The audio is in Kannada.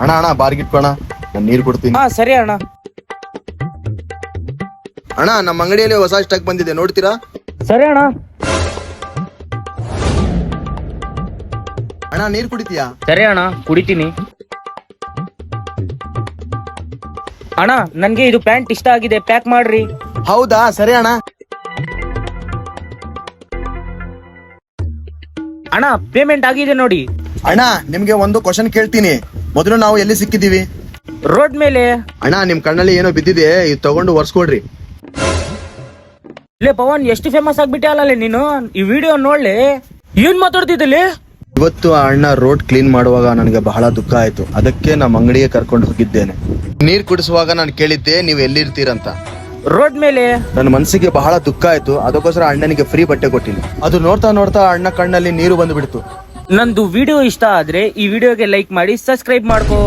ಅಣ್ಣ ಅಣ್ಣ ಬಾರ್ಗಿಟ್ಕೋಣ, ನಾನು ನೀರು ಕೊಡ್ತೀನಿ. ಹಾ ಸರಿ ಅಣ್ಣ. ಅಣ್ಣ ನಮ್ಮ ಅಂಗಡಿಯಲ್ಲಿ ಹೊಸ ಸ್ಟಾಕ್ ಬಂದಿದೆ, ನೋಡ್ತೀರಾ? ಸರಿ ಅಣ್ಣ. ಅಣ್ಣ ನೀರು ಕುಡಿತೀಯಾ? ಸರಿ ಅಣ್ಣ, ಕುಡಿತೀನಿ. ಅಣ್ಣ ನನ್ಗೆ ಇದು ಪ್ಯಾಂಟ್ ಇಷ್ಟ ಆಗಿದೆ, ಪ್ಯಾಕ್ ಮಾಡ್ರಿ. ಹೌದಾ, ಸರಿ ಅಣ್ಣ. ಅಣ್ಣ ಪೇಮೆಂಟ್ ಆಗಿದೆ ನೋಡಿ. ಅಣ್ಣ ನಿಮ್ಗೆ ಒಂದು ಕ್ವಶನ್ ಕೇಳ್ತೀನಿ, ಮೊದಲು ನಾವು ಎಲ್ಲಿ ಸಿಕ್ಕಿದೀವಿ? ರೋಡ್ ಮೇಲೆ. ಅಣ್ಣ ನಿಮ್ ಕಣ್ಣಲ್ಲಿ ಏನೋ ಬಿದ್ದಿದೆ, ಇದು ತಗೊಂಡು ಒರ್ಸ್ಕೊಡ್ರಿ. ಲೇ ಪವನ್, ಎಷ್ಟು ಫೇಮಸ್ ಆಗ್ಬಿಟ್ಟೆ ಅಲ್ಲ ನೀನು, ಈ ವಿಡಿಯೋ ನೋಡ್ಲಿ. ಏನ್ ಮಾತಾಡ್ತಿದ್ದಲ್ಲಿ? ಇವತ್ತು ಆ ಅಣ್ಣ ರೋಡ್ ಕ್ಲೀನ್ ಮಾಡುವಾಗ ನನಗೆ ಬಹಳ ದುಃಖ ಆಯ್ತು, ಅದಕ್ಕೆ ನಮ್ಮ ಅಂಗಡಿಗೆ ಕರ್ಕೊಂಡು ಹೋಗಿದ್ದೇನೆ. ನೀರ್ ಕುಡಿಸುವಾಗ ನಾನು ಕೇಳಿದ್ದೆ ನೀವು ಎಲ್ಲಿರ್ತೀರಂತ. ರೋಡ್ ಮೇಲೆ. ನನ್ನ ಮನಸ್ಸಿಗೆ ಬಹಳ ದುಃಖ ಆಯ್ತು, ಅದಕ್ಕೋಸ್ಕರ ಅಣ್ಣನಿಗೆ ಫ್ರೀ ಬಟ್ಟೆ ಕೊಟ್ಟಿನಿ. ಅದು ನೋಡ್ತಾ ನೋಡ್ತಾ ಅಣ್ಣ ಕಣ್ಣಲ್ಲಿ ನೀರು ಬಂದು ಬಿಡ್ತು. ನಂದು ವಿಡಿಯೋ ಇಷ್ಟ ಆದ್ರೆ ಈ ವಿಡಿಯೋಗೆ ಲೈಕ್ ಮಾಡಿ, ಸಬ್ಸ್ಕ್ರೈಬ್ ಮಾಡ್ಕೋ.